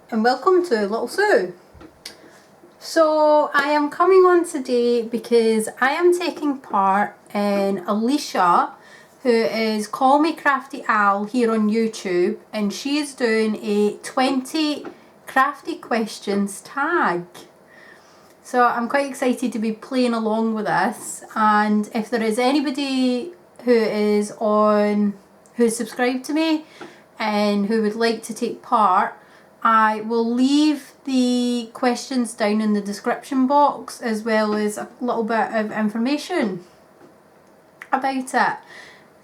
and welcome to Little Sue. So I am coming on today because I am taking part in Alicia, who is Call Me Crafty Al here on YouTube, and she is doing a 20 Crafty Questions Tag. So I'm quite excited to be playing along with this, and if there is anybody who's subscribed to me and who would like to take part, I will leave the questions down in the description box, as well as a little bit of information about it.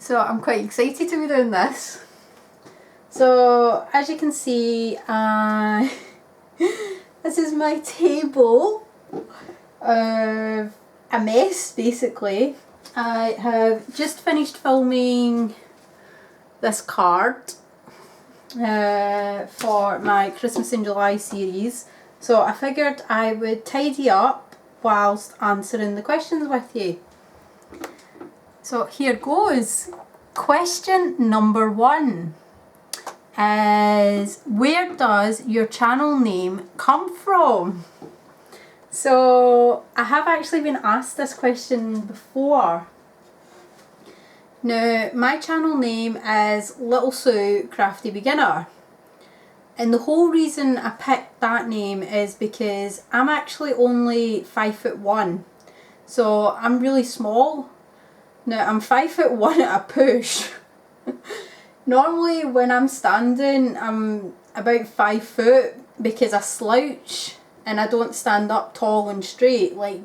So I'm quite excited to be doing this. So as you can see, this is my table of a mess basically. I have just finished filming this card for my Christmas in July series, so I figured I would tidy up whilst answering the questions with you. So here goes. Question number 1 is, where does your channel name come from? So I have actually been asked this question before. Now, my channel name is Little Sue Crafty Beginner, and the whole reason I picked that name is because I'm actually only 5'1", so I'm really small. Now, I'm 5'1" at a push. Normally when I'm standing I'm about 5 foot because I slouch and I don't stand up tall and straight like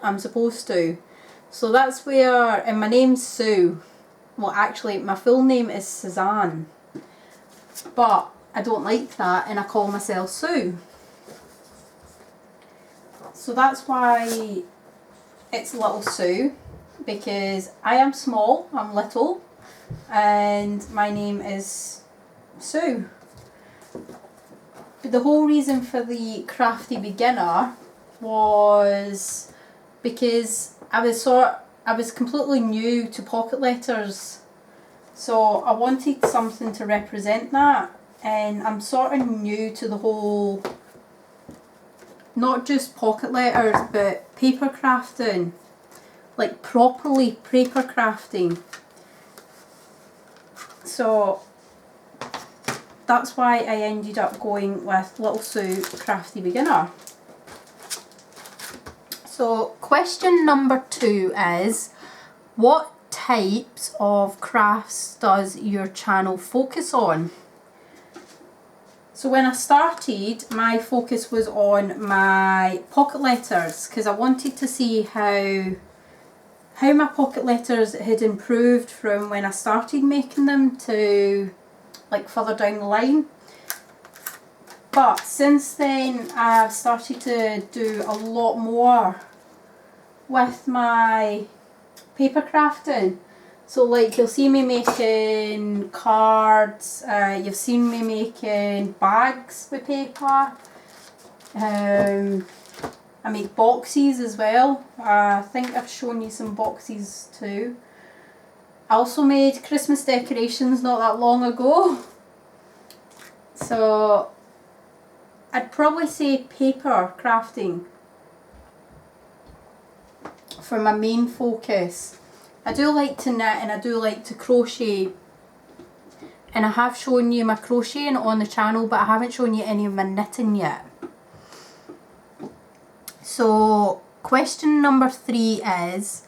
I'm supposed to. So that's where, and my name's Sue. Well, actually my full name is Suzanne, but I don't like that and I call myself Sue. So that's why it's Little Sue, because I am small, I'm little, and my name is Sue. But the whole reason for the Crafty Beginner was because I was completely new to pocket letters, so I wanted something to represent that, and I'm sort of new to the whole, not just pocket letters but paper crafting, like properly paper crafting. So that's why I ended up going with Little Sue Crafty Beginner. So question number 2 is, what types of crafts does your channel focus on? So when I started, my focus was on my pocket letters, because I wanted to see how my pocket letters had improved from when I started making them to like further down the line. But since then I've started to do a lot more with my paper crafting. So like you'll see me making cards, you've seen me making bags with paper, I make boxes as well. I think I've shown you some boxes too. I also made Christmas decorations not that long ago. So I'd probably say paper crafting for my main focus. I do like to knit and I do like to crochet, and I have shown you my crocheting on the channel, but I haven't shown you any of my knitting yet. So question number 3 is,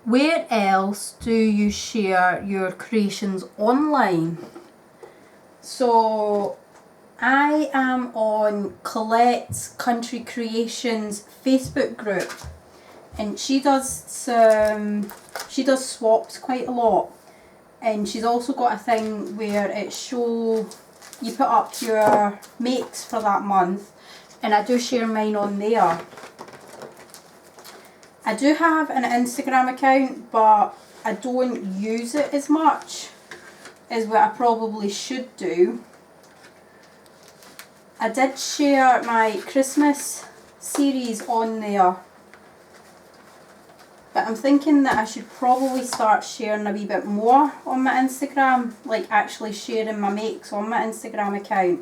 where else do you share your creations online? So I am on Colette's Country Creations Facebook group, and she does swaps quite a lot, and she's also got a thing where you put up your makes for that month, and I do share mine on there. I do have an Instagram account, but I don't use it as much as what I probably should do. I did share my Christmas series on there, but I'm thinking that I should probably start sharing a wee bit more on my Instagram, like actually sharing my makes on my Instagram account.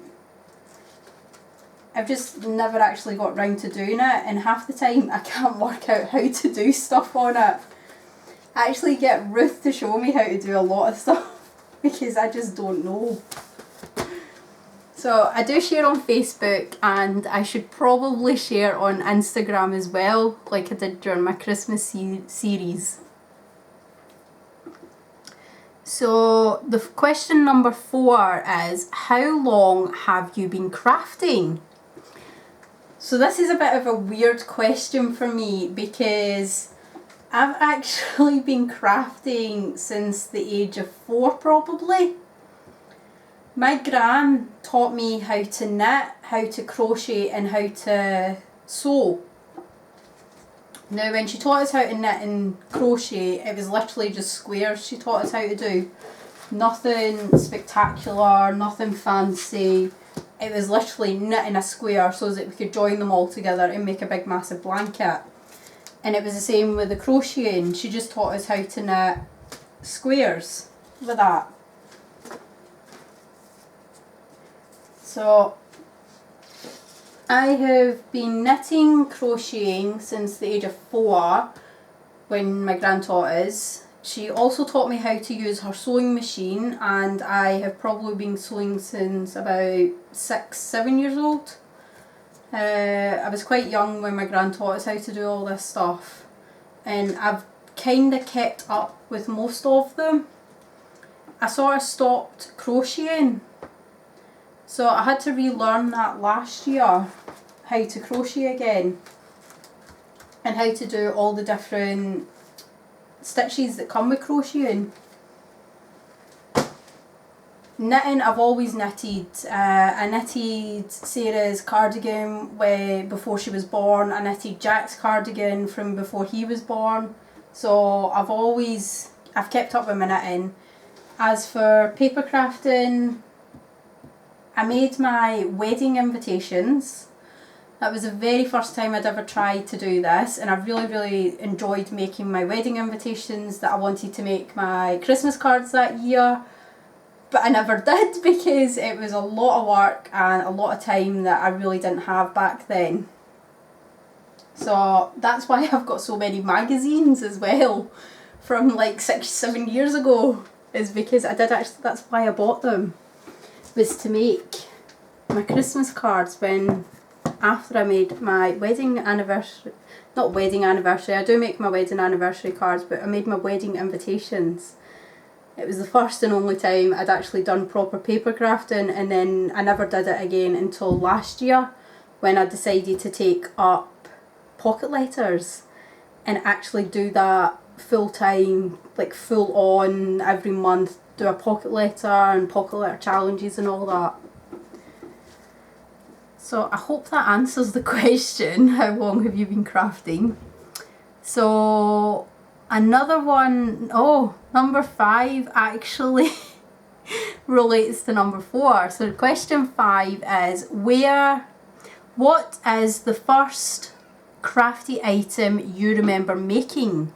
I've just never actually got round to doing it, and half the time I can't work out how to do stuff on it. I actually get Ruth to show me how to do a lot of stuff because I just don't know. So I do share on Facebook, and I should probably share on Instagram as well, like I did during my Christmas series. So the question number 4 is, how long have you been crafting? So this is a bit of a weird question for me because I've actually been crafting since the age of 4 probably. My gran taught me how to knit, how to crochet and how to sew. Now when she taught us how to knit and crochet, it was literally just squares she taught us how to do. Nothing spectacular, nothing fancy. It was literally knitting a square so that we could join them all together and make a big massive blanket. And it was the same with the crocheting. She just taught us how to knit squares with that. So I have been knitting, crocheting since the age of 4 when my gran taught us. She also taught me how to use her sewing machine, and I have probably been sewing since about 6-7 years old. I was quite young when my gran taught us how to do all this stuff, and I've kind of kept up with most of them. I sort of stopped crocheting, so I had to relearn that last year, how to crochet again and how to do all the different stitches that come with crocheting. Knitting, I've always knitted. I knitted Sarah's cardigan before she was born. I knitted Jack's cardigan from before he was born. So I've kept up with my knitting. As for paper crafting, I made my wedding invitations. That was the very first time I'd ever tried to do this, and I really enjoyed making my wedding invitations that I wanted to make my Christmas cards that year. But I never did because it was a lot of work and a lot of time that I really didn't have back then. So that's why I've got so many magazines as well from like 6-7 years ago, is because that's why I bought them, was to make my Christmas cards after I made my wedding anniversary, not wedding anniversary, I do make my wedding anniversary cards, but I made my wedding invitations. It was the first and only time I'd actually done proper paper crafting, and then I never did it again until last year when I decided to take up pocket letters and actually do that full time, like full on, every month do a pocket letter and pocket letter challenges and all that. So I hope that answers the question, how long have you been crafting? So another one, number 5 actually relates to number 4. So question 5 is, what is the first crafty item you remember making?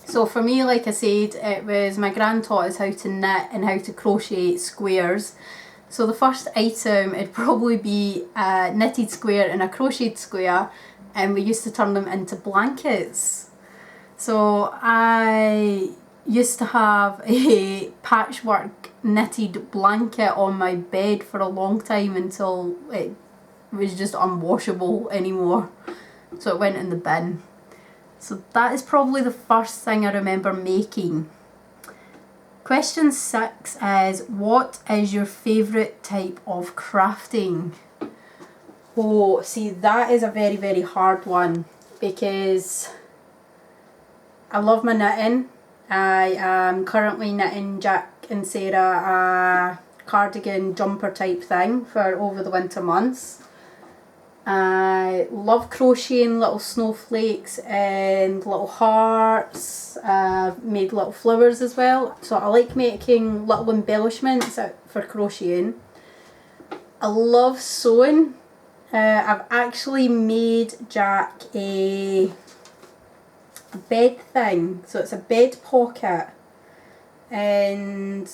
So for me, like I said, it was my gran taught us how to knit and how to crochet squares. So the first item, it'd probably be a knitted square and a crocheted square, and we used to turn them into blankets. So I used to have a patchwork knitted blanket on my bed for a long time until it was just unwashable anymore. So it went in the bin. So that is probably the first thing I remember making. Question 6 is, what is your favourite type of crafting? Oh, see, that is a very hard one because I love my knitting. I am currently knitting Jack and Sarah a cardigan jumper type thing for over the winter months. I love crocheting little snowflakes and little hearts. I've made little flowers as well. So I like making little embellishments for crocheting. I love sewing. I've actually made Jack a bed thing. So it's a bed pocket, and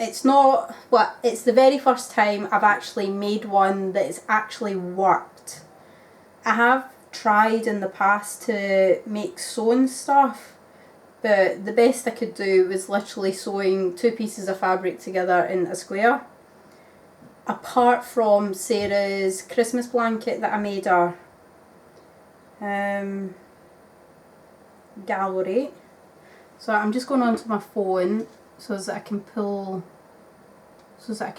it's not, well, it's the very first time I've actually made one that has actually worked. I have tried in the past to make sewing stuff, but the best I could do was literally sewing 2 pieces of fabric together in a square. Apart from Sarah's Christmas blanket that I made her. Gallery. So I'm just going onto my phone so that I can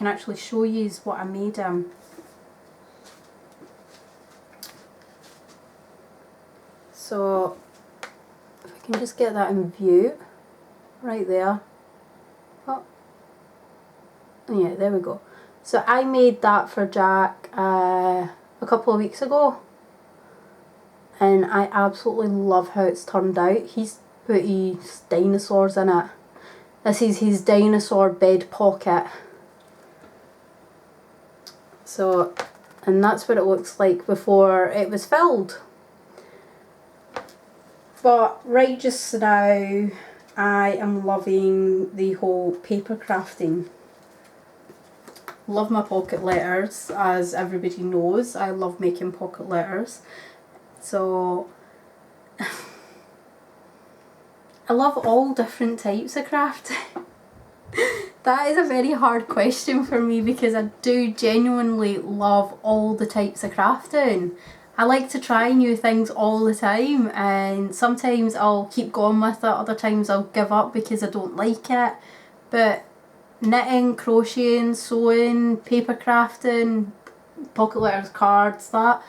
actually show you what I made him. So if I can just get that in view, right there. Oh, yeah, there we go. So I made that for Jack a couple of weeks ago, and I absolutely love how it's turned out. He's put his dinosaurs in it. This is his dinosaur bed pocket. So, and that's what it looks like before it was filled. But right just now, I am loving the whole paper crafting. Love my pocket letters, as everybody knows. I love making pocket letters. So I love all different types of craft. That is a very hard question for me because I do genuinely love all the types of crafting. I like to try new things all the time, and sometimes I'll keep going with it, other times I'll give up because I don't like it. But knitting, crocheting, sewing, paper crafting, pocket letters, cards, that,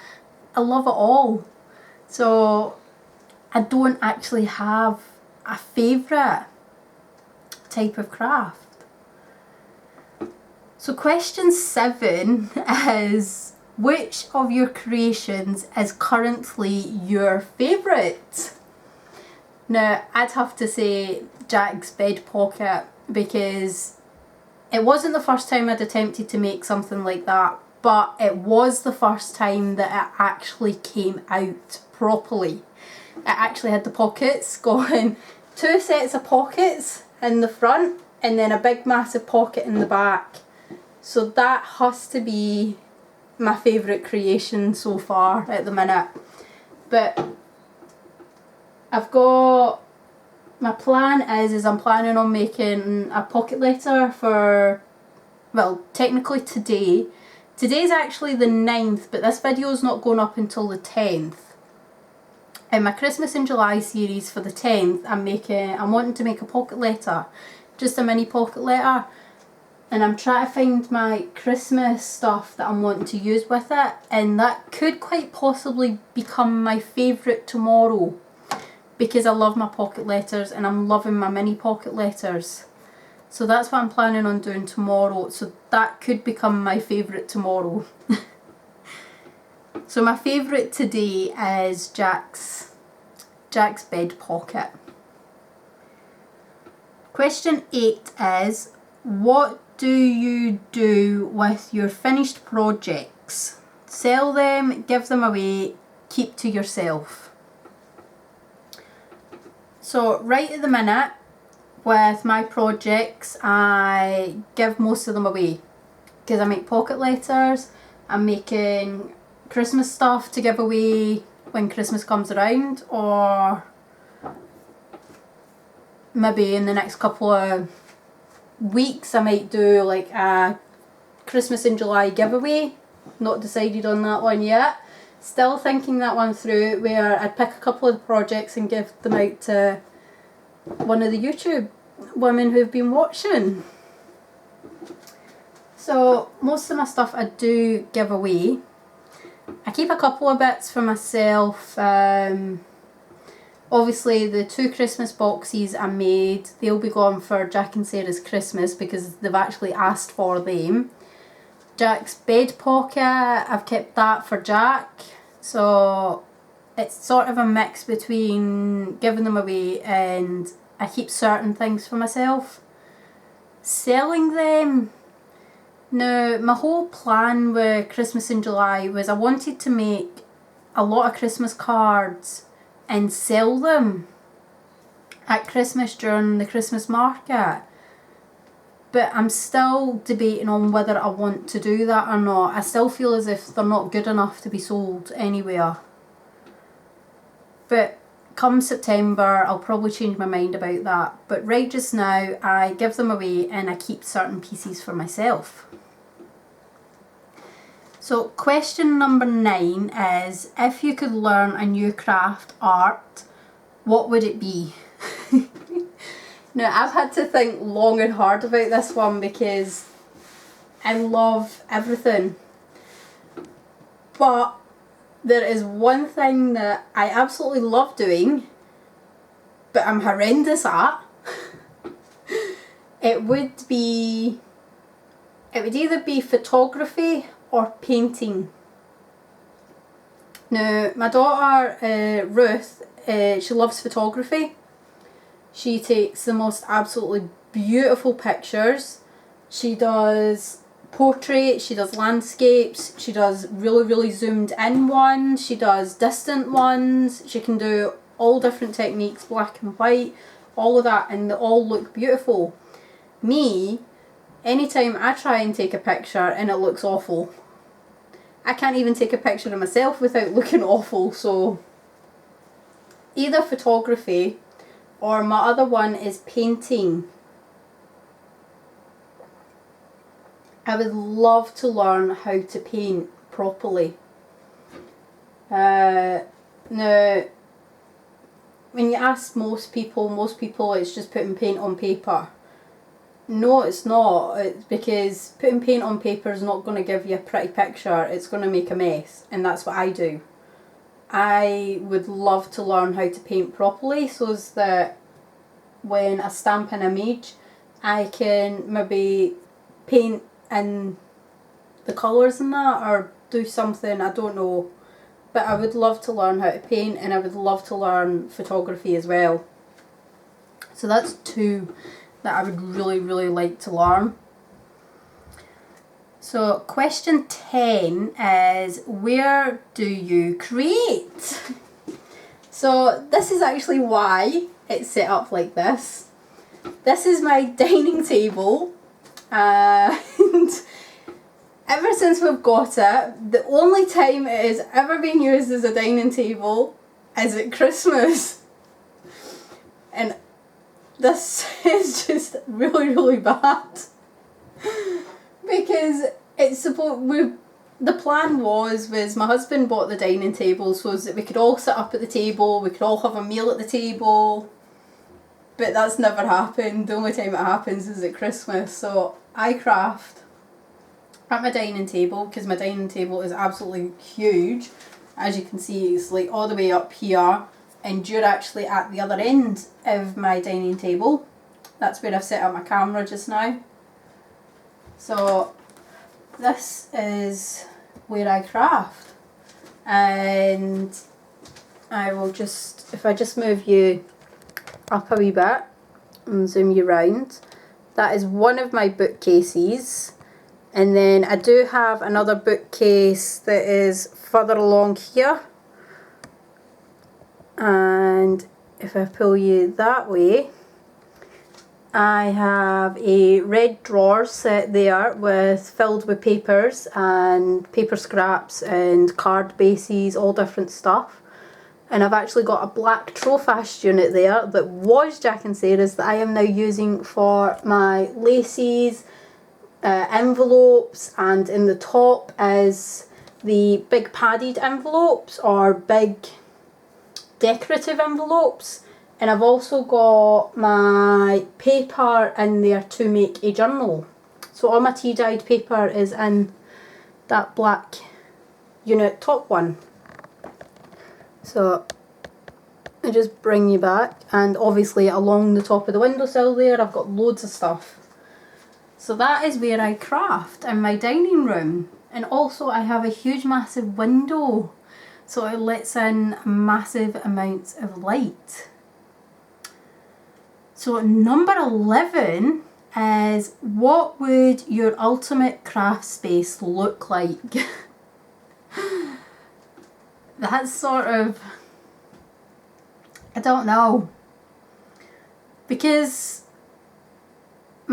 I love it all. So I don't actually have a favourite type of craft. So question 7 is, which of your creations is currently your favourite? Now, I'd have to say Jack's bed pocket, because it wasn't the first time I'd attempted to make something like that, but it was the first time that it actually came out properly. It actually had the pockets going, 2 sets of pockets in the front and then a big massive pocket in the back. So that has to be my favourite creation so far at the minute. But I've got, my plan is I'm planning on making a pocket letter for, well, technically today. Today's actually the 9th, but this video's not going up until the 10th. In my Christmas in July series for the 10th, I'm wanting to make a pocket letter, just a mini pocket letter. And I'm trying to find my Christmas stuff that I'm wanting to use with it, and that could quite possibly become my favourite tomorrow, because I love my pocket letters and I'm loving my mini pocket letters. So that's what I'm planning on doing tomorrow, so that could become my favourite tomorrow. So my favourite today is Jack's bed pocket. Question 8 is, what do you do with your finished projects? Sell them, give them away, keep to yourself. So right at the minute, with my projects, I give most of them away because I make pocket letters. I'm making Christmas stuff to give away when Christmas comes around, or maybe in the next couple of weeks I might do like a Christmas in July giveaway. Not decided on that one yet. Still thinking that one through, where I'd pick a couple of projects and give them out to one of the YouTube women who've been watching. So most of my stuff I do give away. I keep a couple of bits for myself. Obviously the 2 Christmas boxes I made, they'll be gone for Jack and Sarah's Christmas because they've actually asked for them. Jack's bed pocket, I've kept that for Jack. So it's sort of a mix between giving them away and I keep certain things for myself. Selling them, now my whole plan with Christmas in July was I wanted to make a lot of Christmas cards and sell them at Christmas during the Christmas market. but I'm still debating on whether I want to do that or not. I still feel as if they're not good enough to be sold anywhere. But come September, I'll probably change my mind about that. But right just now, I give them away and I keep certain pieces for myself. So question number 9 is, if you could learn a new craft art, what would it be? Now, I've had to think long and hard about this one because I love everything. But there is one thing that I absolutely love doing, but I'm horrendous at. It would either be photography or painting. Now, my daughter Ruth, she loves photography. She takes the most absolutely beautiful pictures. She does portraits, she does landscapes, she does really zoomed in ones, she does distant ones. She can do all different techniques, black and white, all of that, and they all look beautiful. Me, anytime I try and take a picture and it looks awful. I can't even take a picture of myself without looking awful. So either photography, or my other one is painting. I would love to learn how to paint properly. Now, when you ask most people it's just putting paint on paper. No, it's not. It's because putting paint on paper is not going to give you a pretty picture. It's going to make a mess, and that's what I do. I would love to learn how to paint properly so that when I stamp an image, I can maybe paint in the colours and that, or do something, I don't know. But I would love to learn how to paint, and I would love to learn photography as well. So that's 2 that I would really like to learn. So question 10 is, where do you create? So this is actually why it's set up like this. This is my dining table, and ever since we've got it, the only time it has ever been used as a dining table is at Christmas. And this is just really bad. Because the plan was my husband bought the dining table so that we could all sit up at the table, we could all have a meal at the table. But that's never happened. The only time it happens is at Christmas. So I craft at my dining table, because my dining table is absolutely huge. As you can see, it's like all the way up here, and you're actually at the other end of my dining table. That's where I've set up my camera just now. So this is where I craft, and I will just, if I just move you up a wee bit and zoom you round, that is one of my bookcases. And then I do have another bookcase that is further along here, and if I pull you that way, I have a red drawer set there filled with papers and paper scraps and card bases, all different stuff. And I've actually got a black Trofast unit there that was Jack and Sarah's that I am now using for my laces, envelopes, and in the top is the big padded envelopes or big decorative envelopes. And I've also got my paper in there to make a journal. So all my tea dyed paper is in that black unit top one. So I just bring you back, and obviously along the top of the windowsill there I've got loads of stuff. So that is where I craft, in my dining room. And also I have a huge massive window, so it lets in massive amounts of light. So number 11 is, what would your ultimate craft space look like? That's sort of, I don't know, because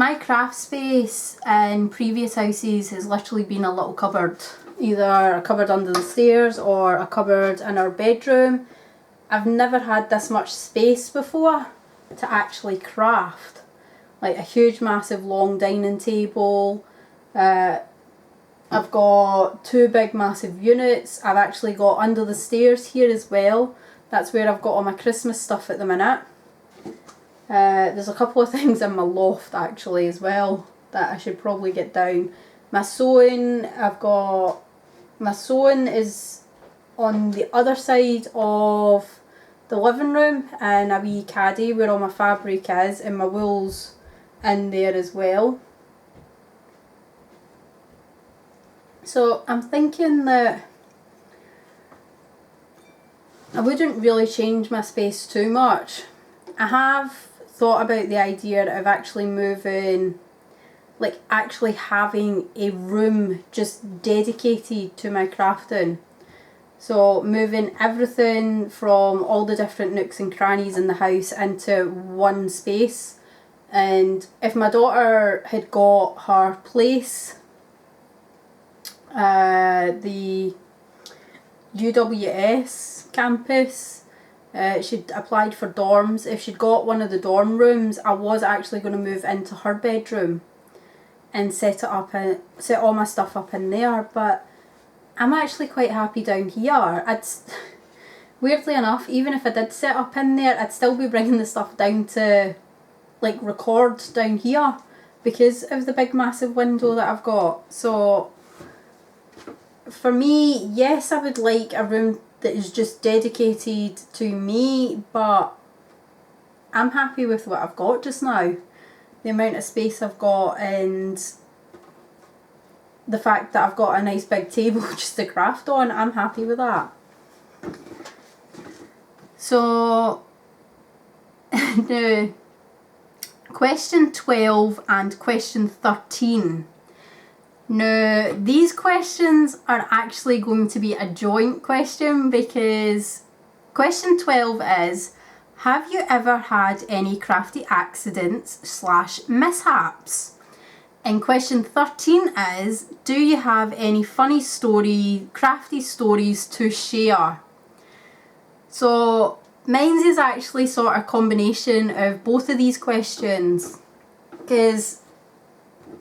my craft space in previous houses has literally been a little cupboard. Either a cupboard under the stairs or a cupboard in our bedroom. I've never had this much space before to actually craft. Like a huge massive long dining table. I've got 2 big massive units. I've actually got under the stairs here as well. That's where I've got all my Christmas stuff at the minute. There's a couple of things in my loft actually as well that I should probably get down. My sewing, my sewing is on the other side of the living room in a wee caddy where all my fabric is, and my wool's in there as well. So I'm thinking that I wouldn't really change my space too much. I have thought about the idea of actually moving, like actually having a room just dedicated to my crafting. So moving everything from all the different nooks and crannies in the house into one space. And if my daughter had got her place, the UWS campus, she'd applied for dorms. If she'd got one of the dorm rooms, I was actually going to move into her bedroom and set all my stuff up in there, but I'm actually quite happy down here. Weirdly enough, even if I did set up in there, I'd still be bringing the stuff down to like record down here because of the big massive window that I've got. So for me, yes, I would like a room that is just dedicated to me, but I'm happy with what I've got just now. The amount of space I've got and the fact that I've got a nice big table just to craft on, I'm happy with that. So now question 12 and question 13. Now these questions are actually going to be a joint question because question 12 is, have you ever had any crafty accidents / mishaps? And question 13 is, do you have any funny crafty stories to share? So mine's is actually sort of a combination of both of these questions because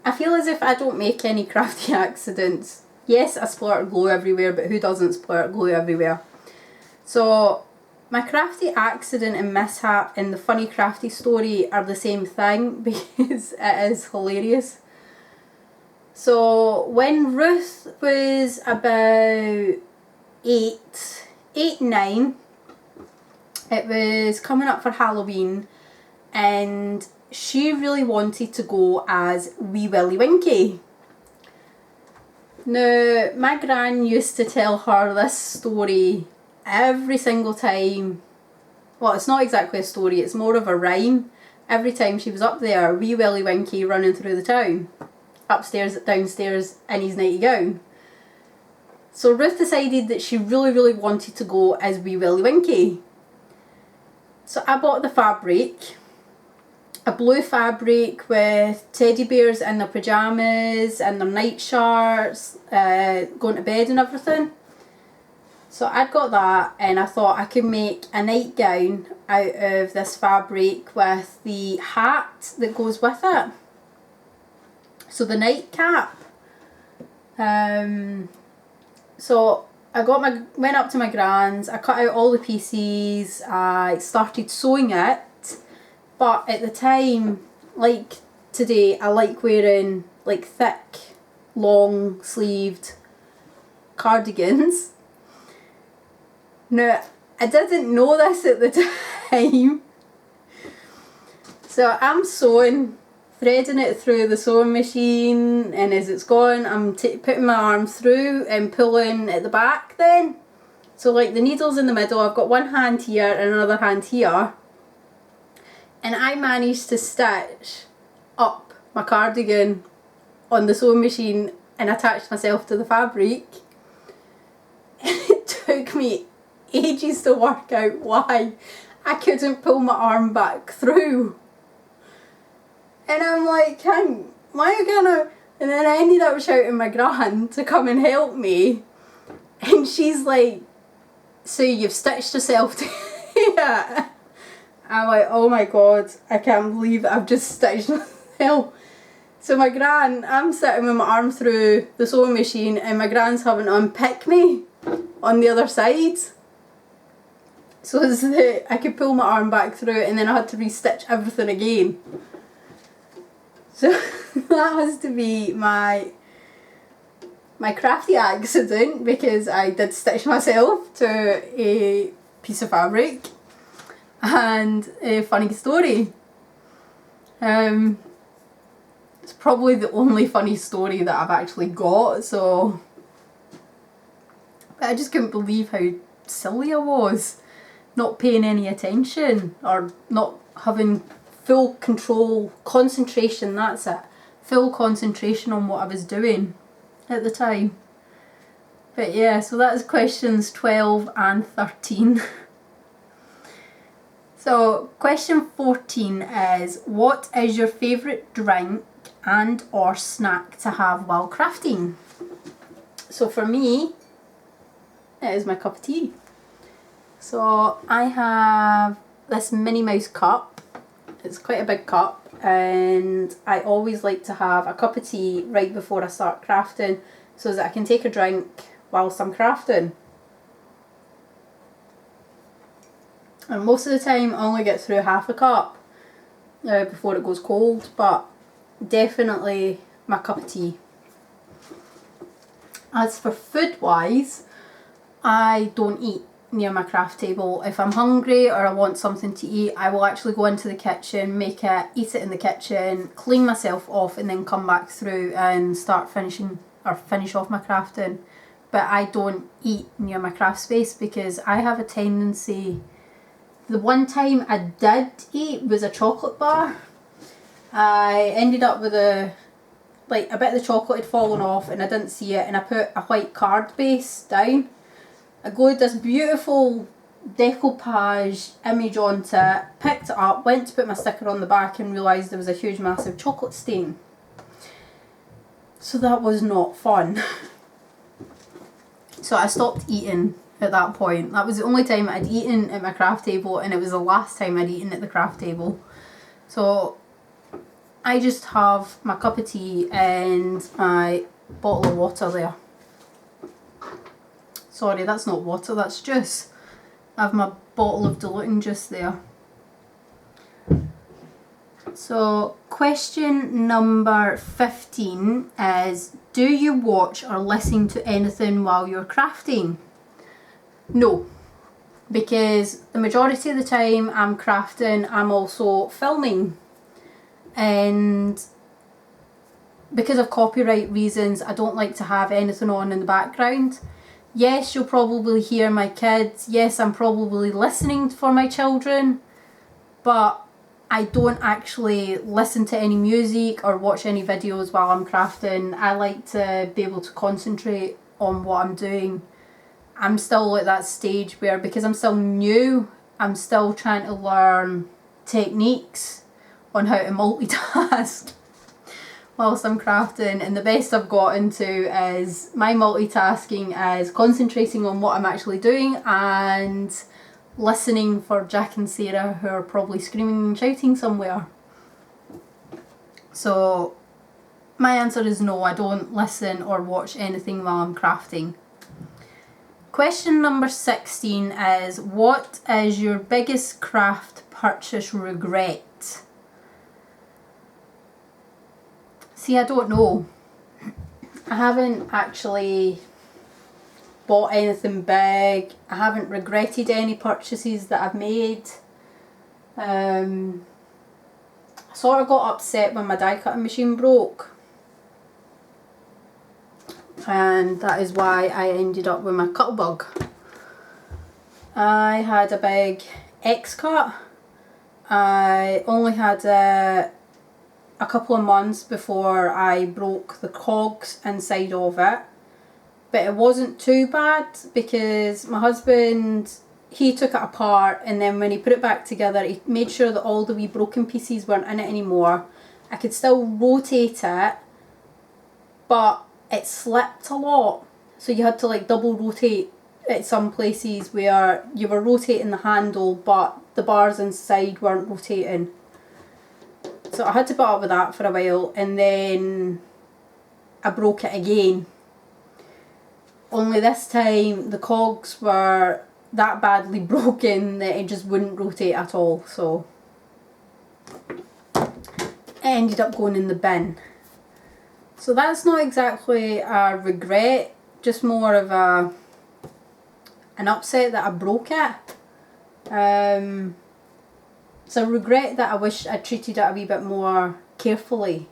I feel as if I don't make any crafty accidents. Yes, I splatter glue everywhere, but who doesn't splatter glue everywhere? So my crafty accident and mishap and the funny crafty story are the same thing because it is hilarious. So when Ruth was about 9, it was coming up for Halloween and she really wanted to go as Wee Willie Winkie. Now, my gran used to tell her this story every single time. Well, it's not exactly a story, it's more of a rhyme. Every time she was up there, Wee Willie Winkie running through the town. Upstairs, downstairs, in his nighty gown. So Ruth decided that she really, really wanted to go as Wee Willie Winkie. So I bought the fabric, a blue fabric with teddy bears in their pyjamas and their night shirts, going to bed and everything. So I'd got that and I thought I could make a nightgown out of this fabric with the hat that goes with it. So the nightcap. So I went up to my gran's, I cut out all the pieces, I started sewing it, but at the time, like today, I like wearing like thick, long sleeved cardigans. Now, I didn't know this at the time, so I'm sewing, threading it through the sewing machine, and as it's going I'm putting my arm through and pulling at the back then. So like the needle's in the middle, I've got one hand here and another hand here, and I managed to stitch up my cardigan on the sewing machine and attach myself to the fabric. And it took me ages to work out why I couldn't pull my arm back through. And I'm like, am I gonna... And then I ended up shouting my gran to come and help me. And she's like, so you've stitched yourself to it? I'm like, oh my god, I can't believe I've just stitched myself. So my gran, I'm sitting with my arm through the sewing machine and my gran's having to unpick me on the other side. So that I could pull my arm back through it, and then I had to restitch everything again. So that has to be my crafty accident, because I did stitch myself to a piece of fabric. And a funny story. It's probably the only funny story that I've actually got, so... But I just couldn't believe how silly I was. Not paying any attention, or not having full control, concentration, that's it. Full concentration on what I was doing at the time. But yeah, so that's questions 12 and 13. So question 14 is, what is your favourite drink and or snack to have while crafting? So for me, it is my cup of tea. So I have this Minnie Mouse cup. It's quite a big cup, and I always like to have a cup of tea right before I start crafting so that I can take a drink whilst I'm crafting. And most of the time I only get through half a cup before it goes cold, but definitely my cup of tea. As for food wise, I don't eat near my craft table. If I'm hungry or I want something to eat, I will actually go into the kitchen, make it, eat it in the kitchen, clean myself off, and then come back through and start finish off my crafting. But I don't eat near my craft space because I have a tendency... The one time I did eat was a chocolate bar. I ended up with a bit of the chocolate had fallen off and I didn't see it, and I put a white card base down. I glued this beautiful decoupage image onto it, picked it up, went to put my sticker on the back and realised there was a huge massive chocolate stain. So that was not fun. So I stopped eating at that point. That was the only time I'd eaten at my craft table, and it was the last time I'd eaten at the craft table. So I just have my cup of tea and my bottle of water there. Sorry, that's not water, that's juice. I have my bottle of diluting juice there. So question number 15 is, do you watch or listen to anything while you're crafting? No, because the majority of the time I'm crafting, I'm also filming. And because of copyright reasons, I don't like to have anything on in the background. Yes, you'll probably hear my kids. Yes, I'm probably listening for my children. But I don't actually listen to any music or watch any videos while I'm crafting. I like to be able to concentrate on what I'm doing. I'm still at that stage where, because I'm still new, I'm still trying to learn techniques on how to multitask whilst I'm crafting, and the best I've got into is my multitasking is concentrating on what I'm actually doing and listening for Jack and Sarah, who are probably screaming and shouting somewhere. So my answer is no, I don't listen or watch anything while I'm crafting. Question number 16 is, what is your biggest craft purchase regret? See, I don't know. I haven't actually bought anything big. I haven't regretted any purchases that I've made. I sort of got upset when my die cutting machine broke. And that is why I ended up with my Cuttlebug. I had a big X-cut. I only had a couple of months before I broke the cogs inside of it, but it wasn't too bad because my husband, he took it apart, and then when he put it back together he made sure that all the wee broken pieces weren't in it anymore, I could still rotate it, but it slipped a lot. So you had to like double rotate at some places where you were rotating the handle but the bars inside weren't rotating. So I had to put up with that for a while, and then I broke it again. Only this time the cogs were that badly broken that it just wouldn't rotate at all, so it ended up going in the bin. So that's not exactly a regret, just more of an upset that I broke it. It's a regret that I wish I treated it a wee bit more carefully.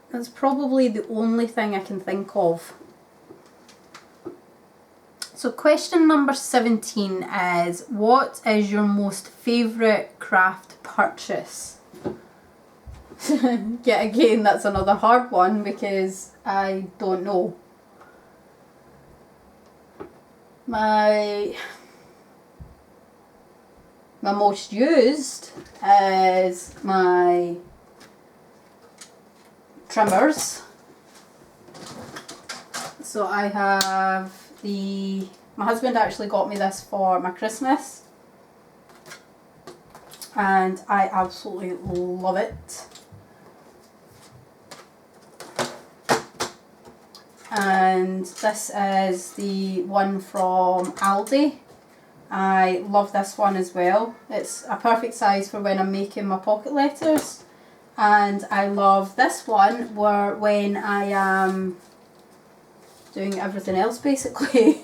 That's probably the only thing I can think of. So question number 17 is, what is your most favourite craft purchase? Yeah, again, that's another hard one because I don't know. My most used is my trimmers. So I have my husband actually got me this for my Christmas and I absolutely love it. And this is the one from Aldi. I love this one as well. It's a perfect size for when I'm making my pocket letters. And I love this one when I am doing everything else basically.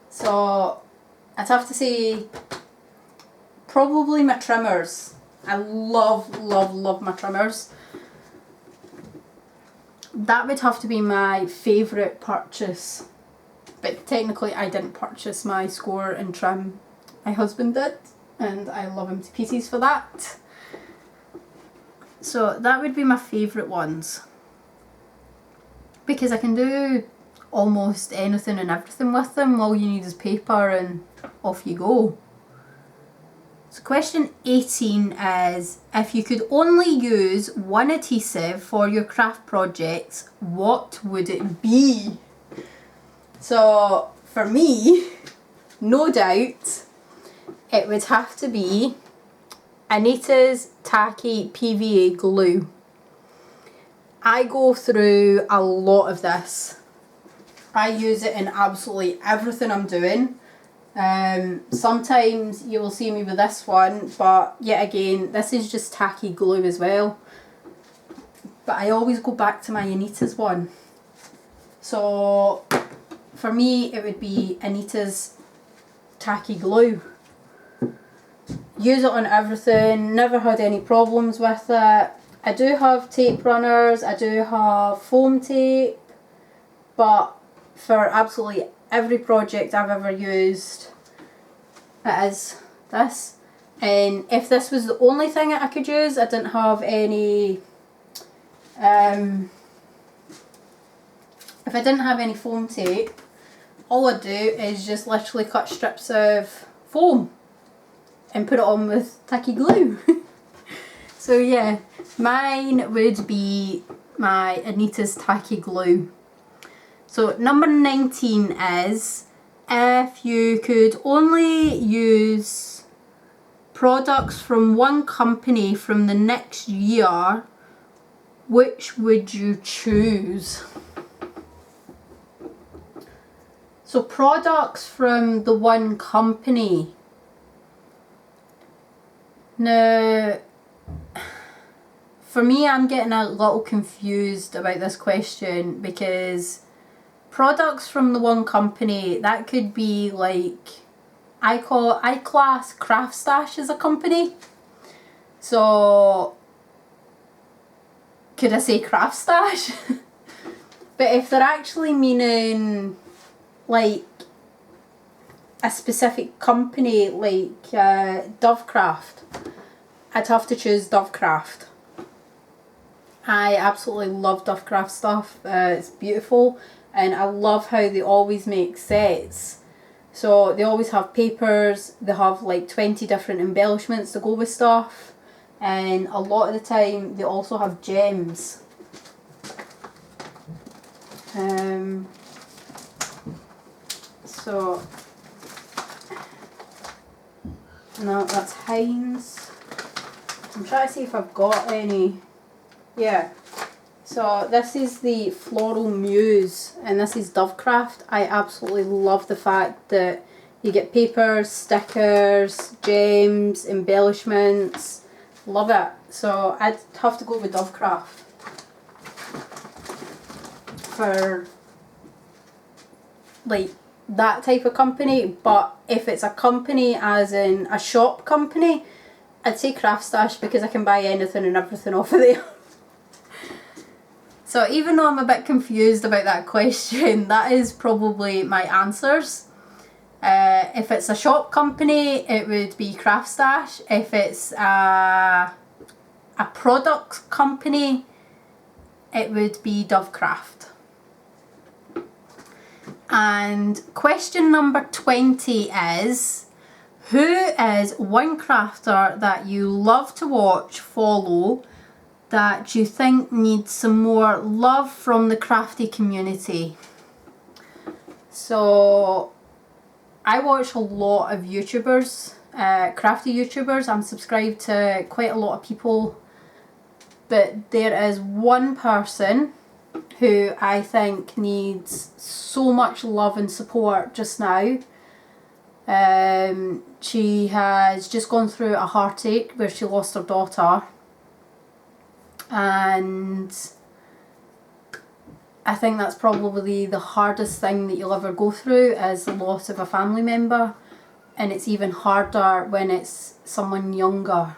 So I'd have to say probably my trimmers. I love my trimmers. That would have to be my favourite purchase. But technically I didn't purchase my score and trim. My husband did, and I love him to pieces for that. So that would be my favourite ones. Because I can do almost anything and everything with them. All you need is paper and off you go. So question 18 is, if you could only use one adhesive for your craft projects, what would it be? So for me, no doubt, it would have to be Anita's Tacky PVA glue. I go through a lot of this. I use it in absolutely everything I'm doing. Sometimes you will see me with this one, but yet again, this is just tacky glue as well. But I always go back to my Anita's one. So for me, it would be Anita's tacky glue. Use it on everything, never had any problems with it. I do have tape runners, I do have foam tape, but for absolutely every project I've ever used, it is this. And if this was the only thing that I could use, I didn't have any, if I didn't have any foam tape, all I'd do is just literally cut strips of foam and put it on with tacky glue. So yeah, mine would be my Anita's tacky glue. So number 19 is, if you could only use products from one company from the next year, which would you choose? So products from the one company. Now, for me, I'm getting a little confused about this question because products from the one company, that could be like, I class Craft Stash as a company. So could I say Craft Stash? But if they're actually meaning like a specific company like Dovecraft, I'd have to choose Dovecraft. I absolutely love Dovecraft stuff. It's beautiful, and I love how they always make sets So they always have papers, they have like 20 different embellishments to go with stuff, and a lot of the time they also have gems. So, no, that's Heinz. I'm trying to see if I've got any. Yeah. So this is the Floral Muse, and this is Dovecraft. I absolutely love the fact that you get papers, stickers, gems, embellishments. Love it. So I'd have to go with Dovecraft for like that type of company. But if it's a company as in a shop company, I'd say Craft Stash, because I can buy anything and everything off of there. So even though I'm a bit confused about that question, that is probably my answers. If it's a shop company, it would be Craft Stash. If it's a product company, it would be Dovecraft. And question number 20 is, who is one crafter that you love to watch, follow, that you think needs some more love from the crafty community? So I watch a lot of YouTubers, crafty YouTubers. I'm subscribed to quite a lot of people, but there is one person who I think needs so much love and support just now. She has just gone through a heartache where she lost her daughter, and I think that's probably the hardest thing that you'll ever go through, is the loss of a family member, and it's even harder when it's someone younger.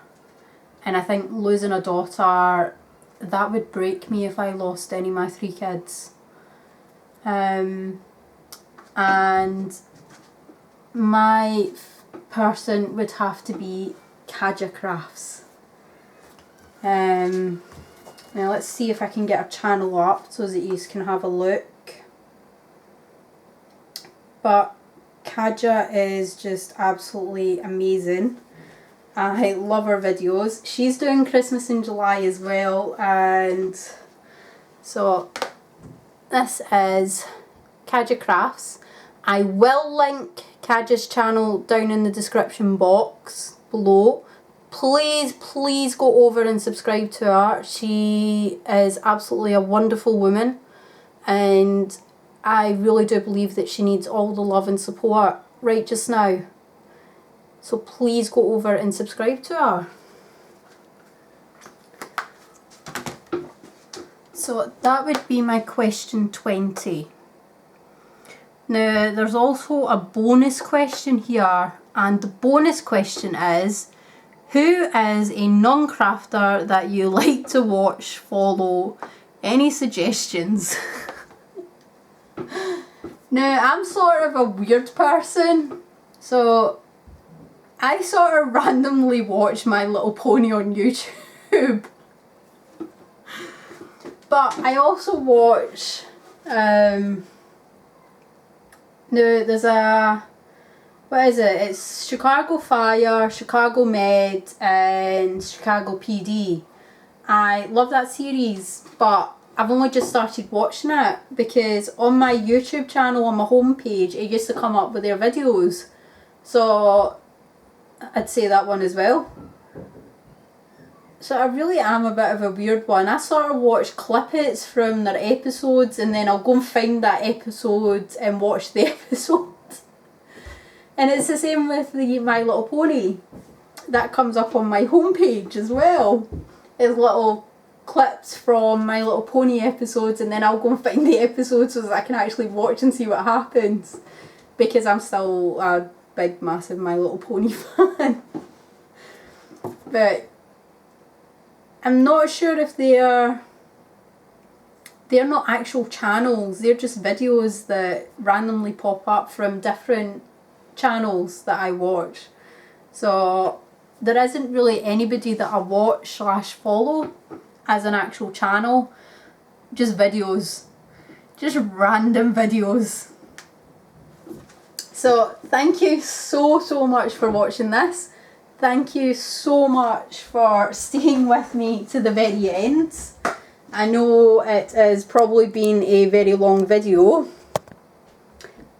And I think losing a daughter, that would break me if I lost any of my 3 kids. And my person would have to be Kaja Crafts. Now let's see if I can get her channel up so that you can have a look. But Kaja is just absolutely amazing. I love her videos. She's doing Christmas in July as well, and so this is Kaja Crafts. I will link Kaja's channel down in the description box below. Please go over and subscribe to her. She is absolutely a wonderful woman, and I really do believe that she needs all the love and support right just now. So please go over and subscribe to her. So that would be my question 20. Now there's also a bonus question here, and the bonus question is, who is a non-crafter that you like to watch, follow? Any suggestions? Now I'm sort of a weird person, so I sort of randomly watch My Little Pony on YouTube. But I also watch, no, there's a, what is it? It's Chicago Fire, Chicago Med, and Chicago PD. I love that series, but I've only just started watching it because on my YouTube channel, on my homepage, it used to come up with their videos. So I'd say that one as well. So I really am a bit of a weird one. I sort of watch clippets from their episodes, and then I'll go and find that episode and watch the episode. And it's the same with the My Little Pony. That comes up on my homepage as well. It's little clips from My Little Pony episodes, and then I'll go and find the episodes so that I can actually watch and see what happens. Because I'm still a big, massive My Little Pony fan. But I'm not sure if they're not actual channels. They're just videos that randomly pop up from different channels that I watch. So there isn't really anybody that I watch / follow as an actual channel. Just videos. Just random videos. So thank you so much for watching this. Thank you so much for staying with me to the very end. I know it has probably been a very long video.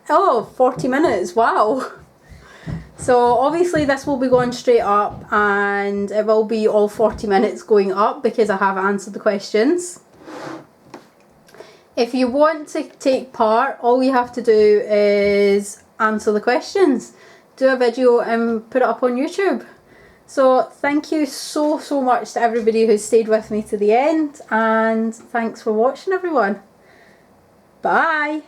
Oh, 40 minutes, wow. So obviously this will be going straight up, and it will be all 40 minutes going up because I have answered the questions. If you want to take part, all you have to do is answer the questions. Do a video and put it up on YouTube. So thank you so much to everybody who stayed with me to the end, and thanks for watching everyone. Bye.